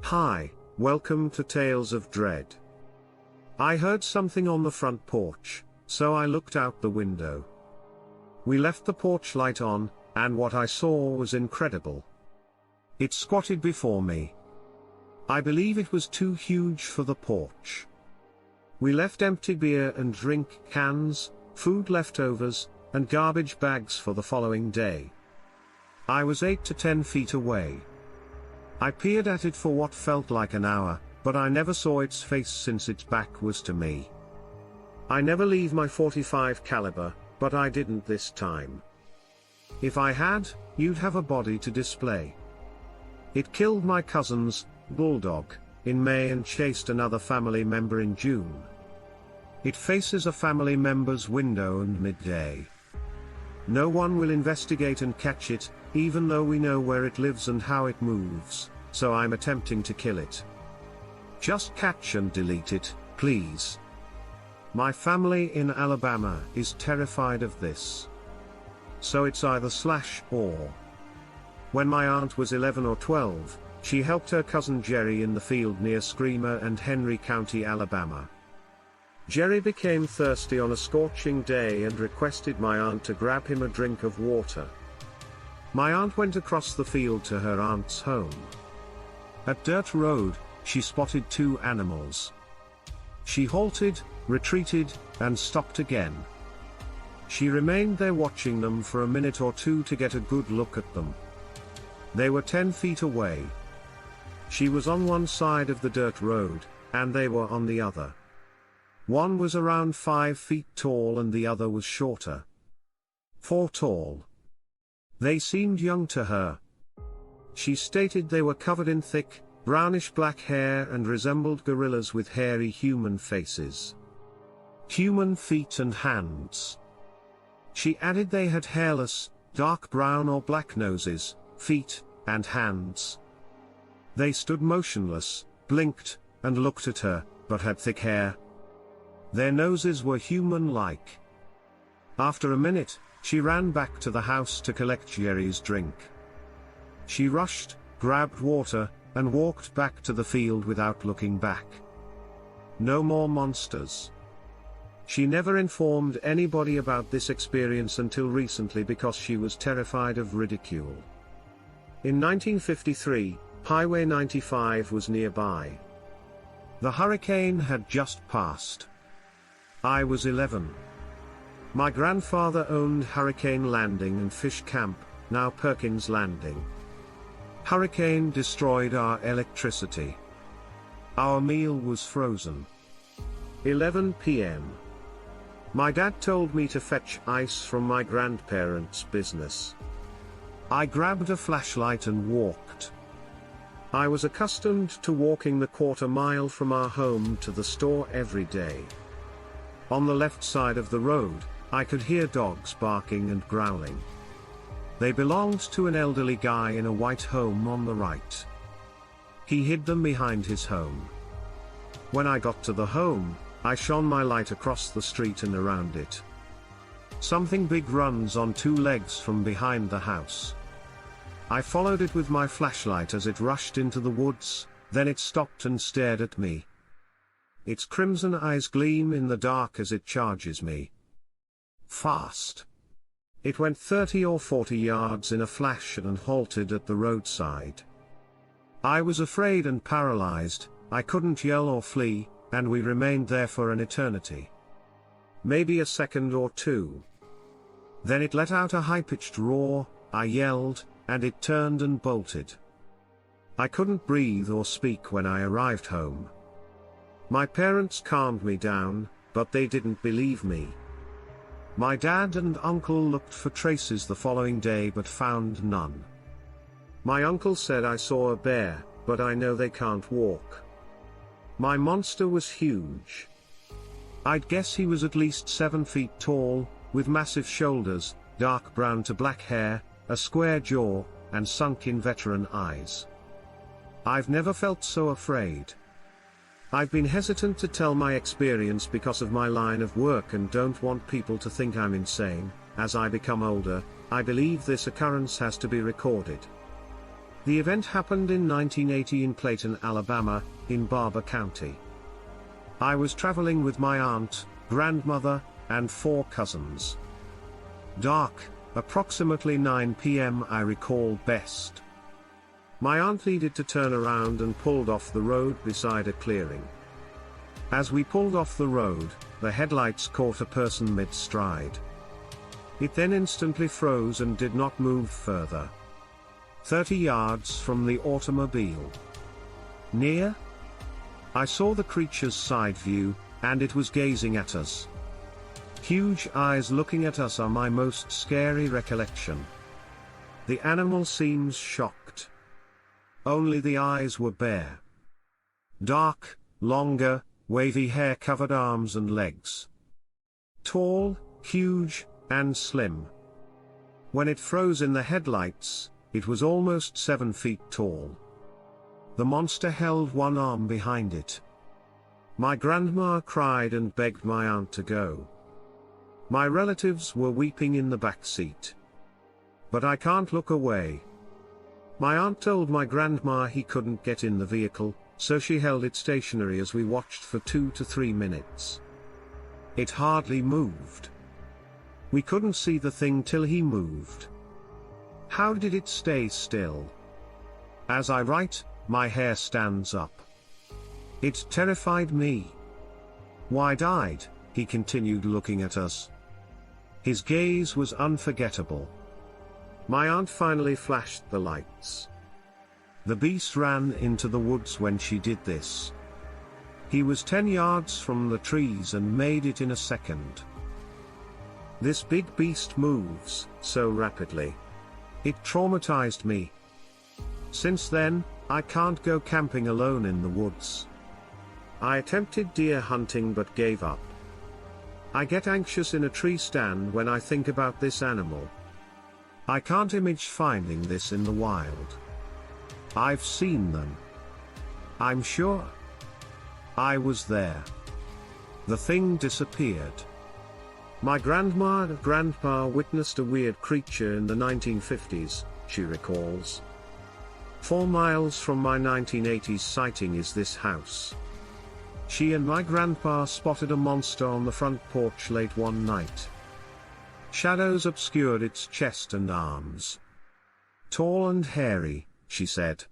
Hi, welcome to Tales of Dread. I heard something on the front porch, so I looked out the window. We left the porch light on, and what I saw was incredible. It squatted before me. I believe it was too huge for the porch. We left empty beer and drink cans, food leftovers, and garbage bags for the following day. I was 8 to 10 feet away. I peered at it for what felt like an hour, but I never saw its face since its back was to me. I never leave my .45 caliber, but I didn't this time. If I had, you'd have a body to display. It killed my cousin's bulldog in May and chased another family member in June. It faces a family member's window and midday. No one will investigate and catch it, even though we know where it lives and how it moves, so I'm attempting to kill it. Just catch and delete it, please. My family in Alabama is terrified of this. So it's either slash or. When my aunt was 11 or 12, she helped her cousin Jerry in the field near Screamer and Henry County, Alabama. Jerry became thirsty on a scorching day and requested my aunt to grab him a drink of water. My aunt went across the field to her aunt's home. At Dirt Road, she spotted two animals. She halted, retreated, and stopped again. She remained there watching them for a minute or two to get a good look at them. They were 10 feet away. She was on one side of the dirt road, and they were on the other. One was around 5 feet tall and the other was shorter. 4 tall. They seemed young to her. She stated they were covered in thick, brownish-black hair and resembled gorillas with hairy human faces. Human feet and hands. She added they had hairless, dark brown or black noses, feet, and hands. They stood motionless, blinked, and looked at her, but had thick hair. Their noses were human-like. After a minute, she ran back to the house to collect Jerry's drink. She rushed, grabbed water, and walked back to the field without looking back. No more monsters. She never informed anybody about this experience until recently because she was terrified of ridicule. In 1953, Highway 95 was nearby. The hurricane had just passed. I was 11. My grandfather owned Hurricane Landing and Fish Camp, now Perkins Landing. Hurricane destroyed our electricity. Our meal was frozen. 11 p.m. My dad told me to fetch ice from my grandparents' business. I grabbed a flashlight and walked. I was accustomed to walking the quarter-mile from our home to the store every day. On the left side of the road, I could hear dogs barking and growling. They belonged to an elderly guy in a white home on the right. He hid them behind his home. When I got to the home, I shone my light across the street and around it. Something big runs on 2 legs from behind the house. I followed it with my flashlight as it rushed into the woods, then it stopped and stared at me. Its crimson eyes gleam in the dark as it charges me. Fast. It went 30 or 40 yards in a flash and halted at the roadside. I was afraid and paralyzed, I couldn't yell or flee, and we remained there for an eternity. Maybe a second or two. Then it let out a high-pitched roar, I yelled, and it turned and bolted. I couldn't breathe or speak when I arrived home. My parents calmed me down, but they didn't believe me. My dad and uncle looked for traces the following day but found none. My uncle said I saw a bear, but I know they can't walk. My monster was huge. I'd guess he was at least 7 feet tall, with massive shoulders, dark brown to black hair, a square jaw, and sunk-in veteran eyes. I've never felt so afraid. I've been hesitant to tell my experience because of my line of work and don't want people to think I'm insane. As I become older, I believe this occurrence has to be recorded. The event happened in 1980 in Clayton, Alabama, in Barber County. I was traveling with my aunt, grandmother, and 4 cousins. Dark, approximately 9 p.m. I recall best. My aunt needed to turn around and pulled off the road beside a clearing. As we pulled off the road, the headlights caught a person mid-stride. It then instantly froze and did not move further. 30 yards from the automobile. Near? I saw the creature's side view, and it was gazing at us. Huge eyes looking at us are my most scary recollection. The animal seems shocked. Only the eyes were bare. Dark, longer, wavy hair covered arms and legs. Tall, huge, and slim. When it froze in the headlights, it was almost 7 feet tall. The monster held one arm behind it. My grandma cried and begged my aunt to go. My relatives were weeping in the back seat. But I can't look away. My aunt told my grandma he couldn't get in the vehicle, so she held it stationary as we watched for 2 to 3 minutes. It hardly moved. We couldn't see the thing till he moved. How did it stay still? As I write, my hair stands up. It terrified me. Wide-eyed, he continued looking at us. His gaze was unforgettable. My aunt finally flashed the lights. The beast ran into the woods when she did this. He was 10 yards from the trees and made it in a second. This big beast moves so rapidly. It traumatized me. Since then, I can't go camping alone in the woods. I attempted deer hunting but gave up. I get anxious in a tree stand when I think about this animal. I can't imagine finding this in the wild. I've seen them. I'm sure. I was there. The thing disappeared. My grandma and grandpa witnessed a weird creature in the 1950s, she recalls. 4 miles from my 1980s sighting is this house. She and my grandpa spotted a monster on the front porch late one night. Shadows obscured its chest and arms. Tall and hairy, she said.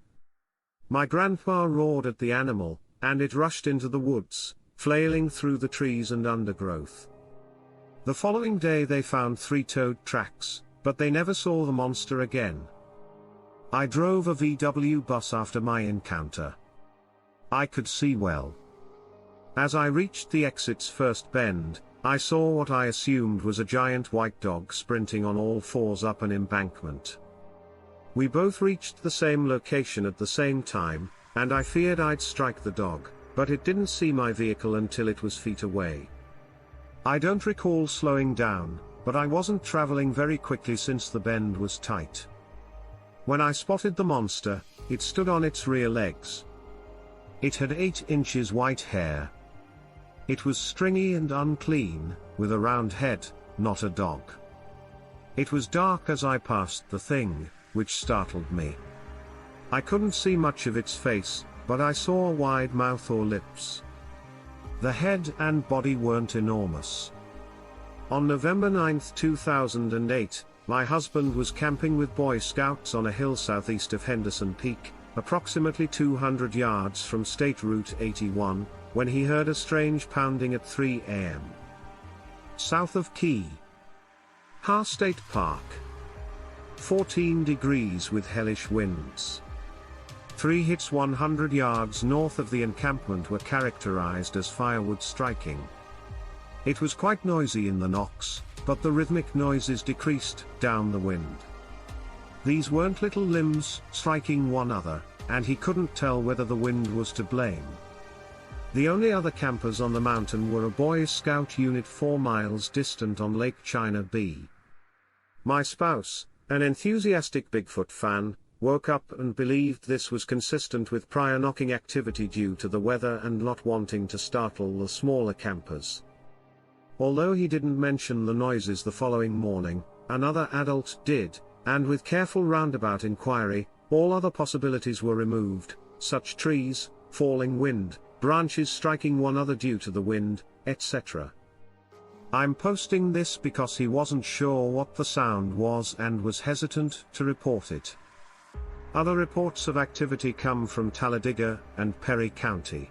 My grandpa roared at the animal, and it rushed into the woods, flailing through the trees and undergrowth. The following day they found 3 toed tracks, but they never saw the monster again. I drove a VW bus after my encounter. I could see well. As I reached the exit's first bend, I saw what I assumed was a giant white dog sprinting on all 4s up an embankment. We both reached the same location at the same time, and I feared I'd strike the dog, but it didn't see my vehicle until it was feet away. I don't recall slowing down, but I wasn't traveling very quickly since the bend was tight. When I spotted the monster, it stood on its rear legs. It had 8 inches white hair. It was stringy and unclean, with a round head, not a dog. It was dark as I passed the thing, which startled me. I couldn't see much of its face, but I saw a wide mouth or lips. The head and body weren't enormous. On November 9, 2008, my husband was camping with Boy Scouts on a hill southeast of Henderson Peak, approximately 200 yards from State Route 81, when he heard a strange pounding at 3 a.m. south of Key Ha State Park. 14 degrees with hellish winds. 3 hits 100 yards north of the encampment were characterized as firewood striking. It was quite noisy in the knocks, but the rhythmic noises decreased down the wind. These weren't little limbs striking one another, and he couldn't tell whether the wind was to blame. The only other campers on the mountain were a Boy Scout unit 4 miles distant on Lake China B. My spouse, an enthusiastic Bigfoot fan, woke up and believed this was consistent with prior knocking activity due to the weather and not wanting to startle the smaller campers. Although he didn't mention the noises the following morning, another adult did, and with careful roundabout inquiry, All other possibilities were removed, such trees, falling wind, branches striking one another due to the wind, etc. I'm posting this because he wasn't sure what the sound was and was hesitant to report it. Other reports of activity come from Talladega and Perry County.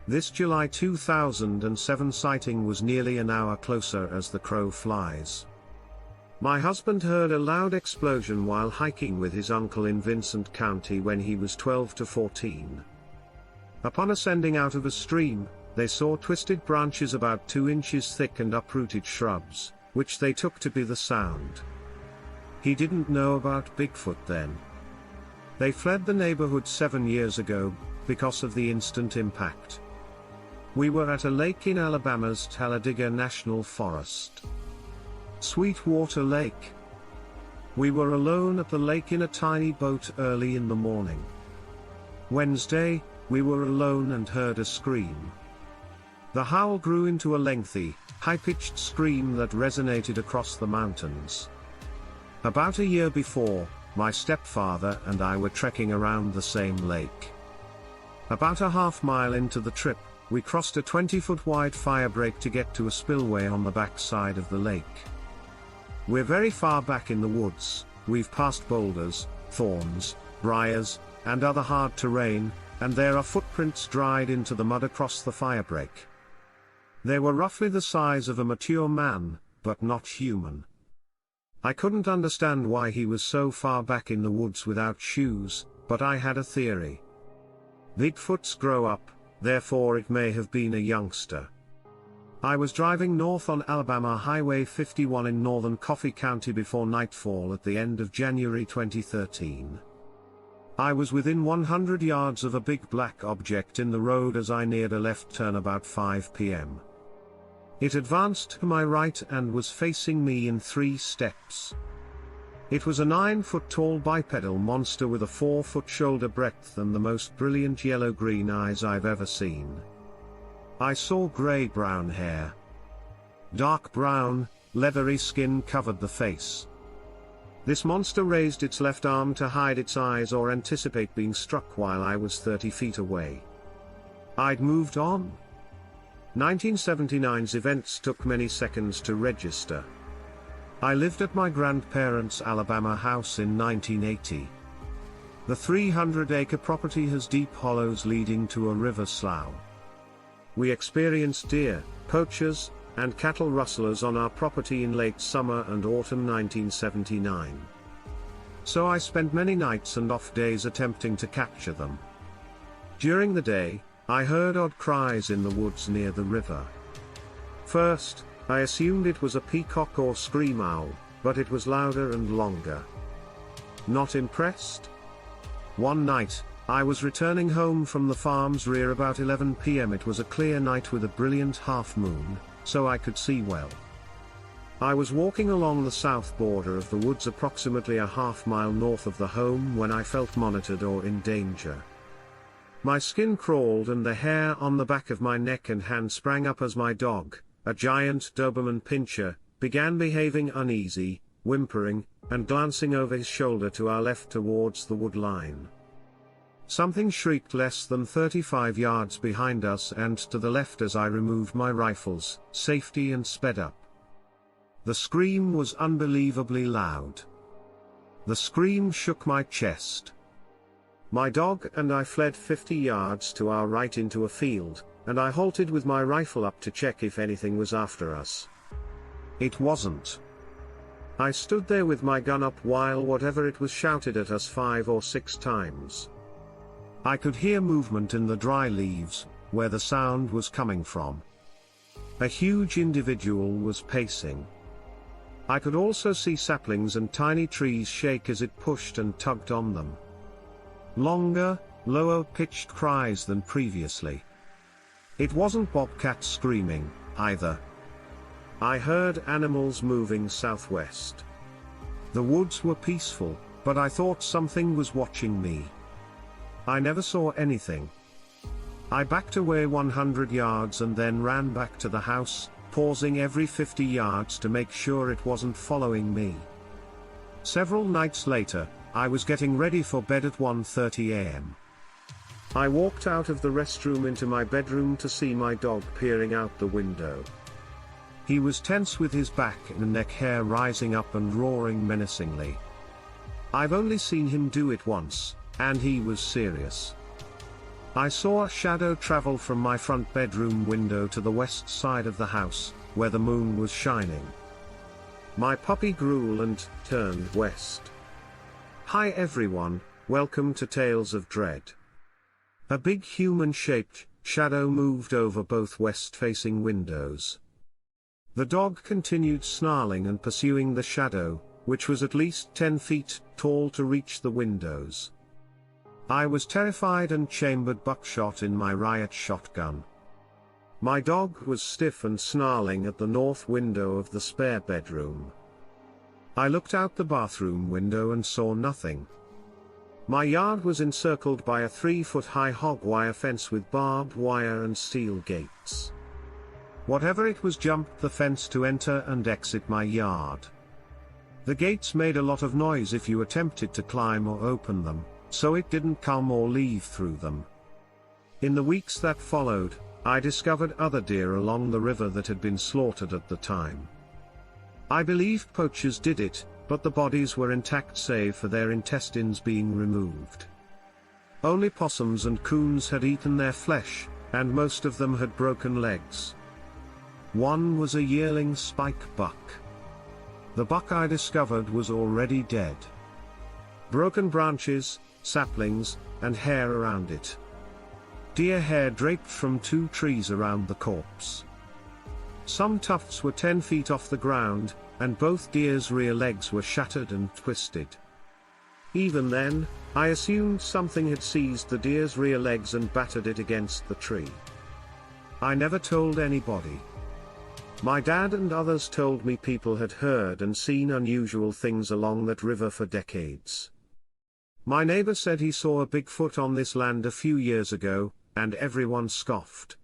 This July 2007 sighting was nearly an hour closer as the crow flies. My husband heard a loud explosion while hiking with his uncle in Vincent County when he was 12 to 14. Upon ascending out of a stream, they saw twisted branches about 2 inches thick and uprooted shrubs, which they took to be the sound. He didn't know about Bigfoot then. They fled the neighborhood 7 years ago, because of the instant impact. We were at a lake in Alabama's Talladega National Forest. Sweetwater Lake. We were alone at the lake in a tiny boat early in the morning. Wednesday, we were alone and heard a scream. The howl grew into a lengthy, high-pitched scream that resonated across the mountains. About a year before, my stepfather and I were trekking around the same lake. About a half-mile into the trip, we crossed a 20-foot wide fire break to get to a spillway on the back side of the lake. We're very far back in the woods, we've passed boulders, thorns, briars, and other hard terrain, and there are footprints dried into the mud across the fire break. They were roughly the size of a mature man, but not human. I couldn't understand why he was so far back in the woods without shoes, but I had a theory. Bigfoots grow up, therefore it may have been a youngster. I was driving north on Alabama Highway 51 in northern Coffee County before nightfall at the end of January 2013. I was within 100 yards of a big black object in the road as I neared a left turn about 5 p.m. It advanced to my right and was facing me in 3 steps. It was a 9-foot-tall bipedal monster with a 4-foot shoulder breadth and the most brilliant yellow-green eyes I've ever seen. I saw gray-brown hair. Dark brown, leathery skin covered the face. This monster raised its left arm to hide its eyes or anticipate being struck while I was 30 feet away. I'd moved on. 1979's events took many seconds to register. I lived at my grandparents' Alabama house in 1980. The 300-acre property has deep hollows leading to a river slough. We experienced deer, poachers, and cattle rustlers on our property in late summer and autumn 1979. So I spent many nights and off days attempting to capture them. During the day, I heard odd cries in the woods near the river. First, I assumed it was a peacock or scream owl, but it was louder and longer. Not impressed? One night, I was returning home from the farm's rear about 11 p.m. It was a clear night with a brilliant half moon, so I could see well. I was walking along the south border of the woods approximately a half-mile north of the home when I felt monitored or in danger. My skin crawled and the hair on the back of my neck and hand sprang up as my dog, a giant Doberman Pinscher, began behaving uneasy, whimpering, and glancing over his shoulder to our left towards the wood line. Something shrieked less than 35 yards behind us and to the left as I removed my rifle's safety and sped up. The scream was unbelievably loud. The scream shook my chest. My dog and I fled 50 yards to our right into a field, and I halted with my rifle up to check if anything was after us. It wasn't. I stood there with my gun up while whatever it was shouted at us 5 or 6 times. I could hear movement in the dry leaves, where the sound was coming from. A huge individual was pacing. I could also see saplings and tiny trees shake as it pushed and tugged on them. Longer, lower-pitched cries than previously. It wasn't bobcats screaming, either. I heard animals moving southwest. The woods were peaceful, but I thought something was watching me. I never saw anything. I backed away 100 yards and then ran back to the house, pausing every 50 yards to make sure it wasn't following me. Several nights later, I was getting ready for bed at 1:30 a.m. I walked out of the restroom into my bedroom to see my dog peering out the window. He was tense with his back and neck hair rising up and roaring menacingly. I've only seen him do it once, and he was serious. I saw a shadow travel from my front bedroom window to the west side of the house, where the moon was shining. My puppy grew and turned west. Hi everyone, welcome to Tales of Dread. A big human-shaped shadow moved over both west-facing windows. The dog continued snarling and pursuing the shadow, which was at least 10 feet tall to reach the windows. I was terrified and chambered buckshot in my riot shotgun. My dog was stiff and snarling at the north window of the spare bedroom. I looked out the bathroom window and saw nothing. My yard was encircled by a 3-foot-high hog wire fence with barbed wire and steel gates. Whatever it was jumped the fence to enter and exit my yard. The gates made a lot of noise if you attempted to climb or open them, so it didn't come or leave through them. In the weeks that followed, I discovered other deer along the river that had been slaughtered at the time. I believed poachers did it, but the bodies were intact save for their intestines being removed. Only possums and coons had eaten their flesh, and most of them had broken legs. One was a yearling spike buck. The buck I discovered was already dead. Broken branches, saplings, and hair around it. Deer hair draped from 2 trees around the corpse. Some tufts were 10 feet off the ground, and both deer's rear legs were shattered and twisted. Even then, I assumed something had seized the deer's rear legs and battered it against the tree. I never told anybody. My dad and others told me people had heard and seen unusual things along that river for decades. My neighbor said he saw a Bigfoot on this land a few years ago, and everyone scoffed.